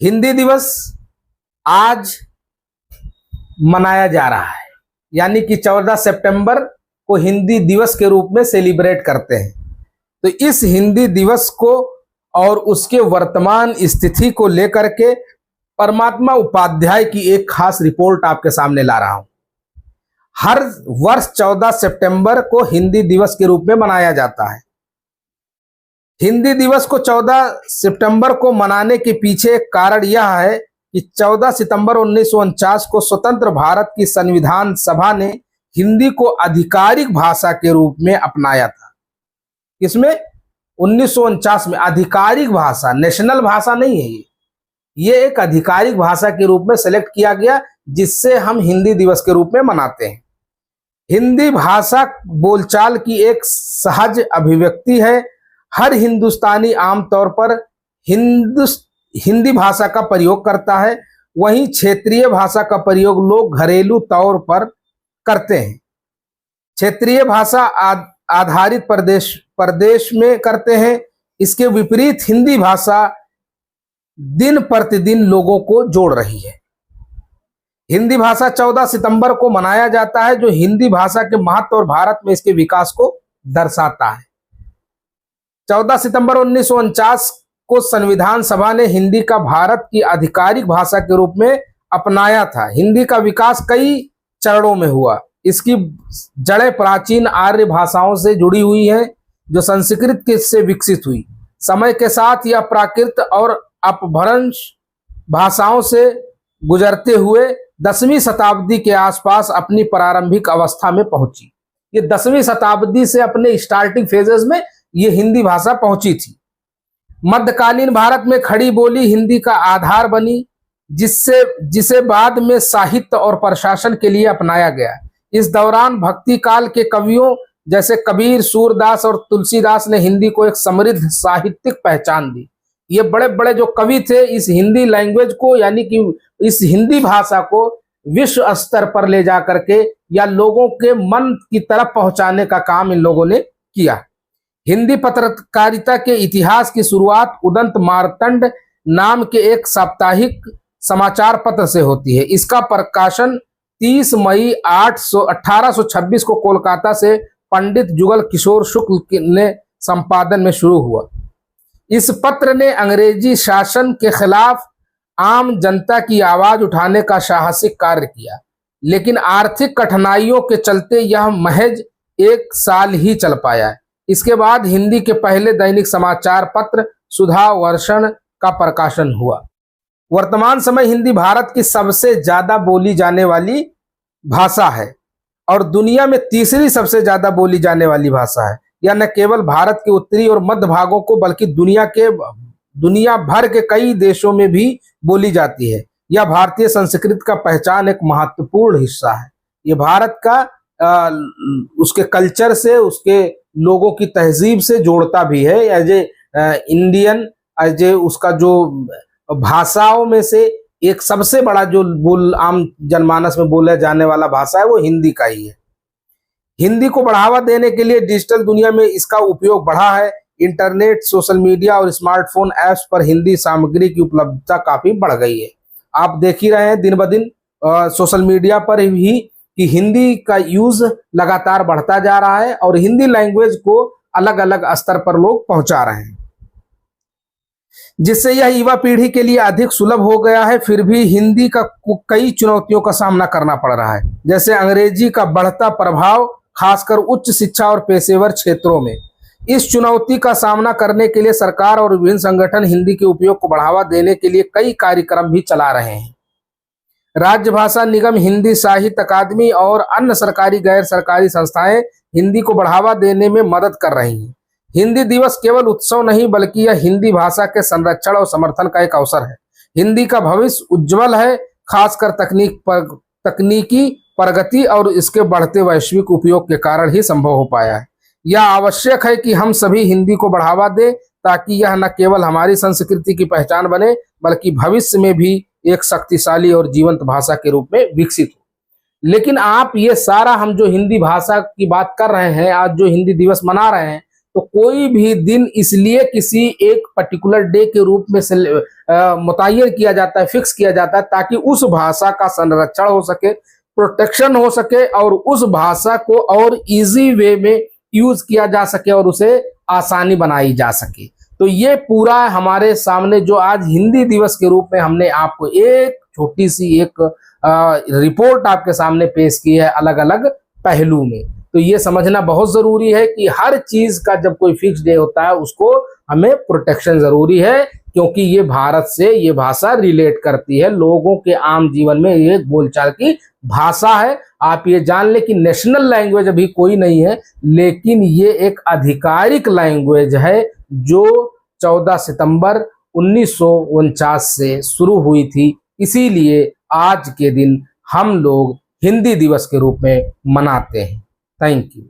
हिंदी दिवस आज मनाया जा रहा है, यानी कि 14 सितंबर को हिंदी दिवस के रूप में सेलिब्रेट करते हैं। तो इस हिंदी दिवस को और उसके वर्तमान स्थिति को लेकर के परमात्मा उपाध्याय की एक खास रिपोर्ट आपके सामने ला रहा हूं। हर वर्ष 14 सितंबर को हिंदी दिवस के रूप में मनाया जाता है। हिंदी दिवस को 14 सितंबर को मनाने के पीछे कारण यह है कि 14 सितंबर 1949 को स्वतंत्र भारत की संविधान सभा ने हिंदी को आधिकारिक भाषा के रूप में अपनाया था। इसमें 1949 में आधिकारिक भाषा, नेशनल भाषा नहीं है ये एक आधिकारिक भाषा के रूप में सेलेक्ट किया गया, जिससे हम हिंदी दिवस के रूप में मनाते हैं। हिंदी भाषा बोलचाल की एक सहज अभिव्यक्ति है। हर हिंदुस्तानी आमतौर पर हिंदी भाषा का प्रयोग करता है, वहीं क्षेत्रीय भाषा का प्रयोग लोग घरेलू तौर पर करते हैं। क्षेत्रीय भाषा आधारित प्रदेश में करते हैं। इसके विपरीत हिंदी भाषा दिन प्रतिदिन लोगों को जोड़ रही है। हिंदी भाषा 14 सितंबर को मनाया जाता है, जो हिंदी भाषा के महत्व और भारत में इसके विकास को दर्शाता है। 14 सितंबर 1949 को संविधान सभा ने हिंदी का भारत की आधिकारिक भाषा के रूप में अपनाया था। हिंदी का विकास कई चरणों में हुआ। इसकी जड़ें प्राचीन आर्य भाषाओं से जुड़ी हुई हैं, जो संस्कृत से विकसित हुई। समय के साथ यह प्राकृत और अपभ्रंश भाषाओं से गुजरते हुए 10वीं शताब्दी के आसपास अपनी प्रारंभिक अवस्था में पहुंची। ये 10वीं शताब्दी से अपने स्टार्टिंग फेजेस में ये हिंदी भाषा पहुंची थी। मध्यकालीन भारत में खड़ी बोली हिंदी का आधार बनी, जिसे बाद में साहित्य और प्रशासन के लिए अपनाया गया। इस दौरान भक्ति काल के कवियों जैसे कबीर, सूरदास और तुलसीदास ने हिंदी को एक समृद्ध साहित्यिक पहचान दी। ये बड़े बड़े जो कवि थे, इस हिंदी लैंग्वेज को, यानी कि इस हिंदी भाषा को विश्व स्तर पर ले जा करके या लोगों के मन की तरफ पहुंचाने का काम इन लोगों ने किया। हिंदी पत्रकारिता के इतिहास की शुरुआत उदंत मार्तंड नाम के एक साप्ताहिक समाचार पत्र से होती है। इसका प्रकाशन 30 मई 1826 को कोलकाता से पंडित जुगल किशोर शुक्ल ने संपादन में शुरू हुआ। इस पत्र ने अंग्रेजी शासन के खिलाफ आम जनता की आवाज उठाने का साहसिक कार्य किया, लेकिन आर्थिक कठिनाइयों के चलते यह महज 1 साल ही चल पाया। इसके बाद हिंदी के पहले दैनिक समाचार पत्र सुधा वर्षण का प्रकाशन हुआ। वर्तमान समय हिंदी भारत की सबसे ज्यादा बोली जाने वाली भाषा है और दुनिया में तीसरी सबसे ज्यादा बोली जाने वाली भाषा है। यह न केवल भारत के उत्तरी और मध्य भागों को बल्कि दुनिया भर के कई देशों में भी बोली जाती है। यह भारतीय संस्कृति का पहचान एक महत्वपूर्ण हिस्सा है। यह भारत का उसके कल्चर से, उसके लोगों की तहजीब से जोड़ता भी है। As a Indian, as a उसका जो भाषाओं में से एक सबसे बड़ा जो आम जनमानस में बोला जाने वाला भाषा है वो हिंदी का ही है। हिंदी को बढ़ावा देने के लिए डिजिटल दुनिया में इसका उपयोग बढ़ा है। इंटरनेट, सोशल मीडिया और स्मार्टफोन ऐप्स पर हिंदी सामग्री की उपलब्धता काफी बढ़ गई है। आप देख ही रहे हैं दिन ब दिन सोशल मीडिया पर भी कि हिंदी का यूज लगातार बढ़ता जा रहा है और हिंदी लैंग्वेज को अलग अलग स्तर पर लोग पहुंचा रहे हैं, जिससे यह युवा पीढ़ी के लिए अधिक सुलभ हो गया है। फिर भी हिंदी का कई चुनौतियों का सामना करना पड़ रहा है, जैसे अंग्रेजी का बढ़ता प्रभाव, खासकर उच्च शिक्षा और पेशेवर क्षेत्रों में। इस चुनौती का सामना करने के लिए सरकार और विभिन्न संगठन हिंदी के उपयोग को बढ़ावा देने के लिए कई कार्यक्रम भी चला रहे हैं। राज्य भाषा निगम, हिंदी साहित्य अकादमी और अन्य सरकारी गैर सरकारी संस्थाएं हिंदी को बढ़ावा देने में मदद कर रही हैं। हिंदी दिवस केवल उत्सव नहीं, बल्कि यह हिंदी भाषा के संरक्षण और समर्थन का एक अवसर है। हिंदी का भविष्य उज्जवल है, खासकर तकनीकी प्रगति और इसके बढ़ते वैश्विक उपयोग के कारण ही संभव हो पाया है। यह आवश्यक है कि हम सभी हिंदी को बढ़ावा दें, ताकि यह न केवल हमारी संस्कृति की पहचान बने, बल्कि भविष्य में भी एक शक्तिशाली और जीवंत भाषा के रूप में विकसित हो। लेकिन आप ये सारा हम जो हिंदी भाषा की बात कर रहे हैं, आज जो हिंदी दिवस मना रहे हैं, तो कोई भी दिन इसलिए किसी एक पर्टिकुलर डे के रूप में मुतय्यन किया जाता है, फिक्स किया जाता है, ताकि उस भाषा का संरक्षण हो सके, प्रोटेक्शन हो सके और उस भाषा को और इजी वे में यूज किया जा सके और उसे आसानी बनाई जा सके। तो ये पूरा हमारे सामने जो आज हिंदी दिवस के रूप में हमने आपको एक छोटी सी एक रिपोर्ट आपके सामने पेश की है अलग अलग पहलू में। तो ये समझना बहुत जरूरी है कि हर चीज का जब कोई फिक्स डे होता है उसको हमें प्रोटेक्शन जरूरी है, क्योंकि ये भारत से ये भाषा रिलेट करती है, लोगों के आम जीवन में ये बोलचाल की भाषा है। आप ये जान ले कि नेशनल लैंग्वेज अभी कोई नहीं है, लेकिन ये एक आधिकारिक लैंग्वेज है जो 14 सितंबर 1949 से शुरू हुई थी। इसीलिए आज के दिन हम लोग हिंदी दिवस के रूप में मनाते हैं। Thank you.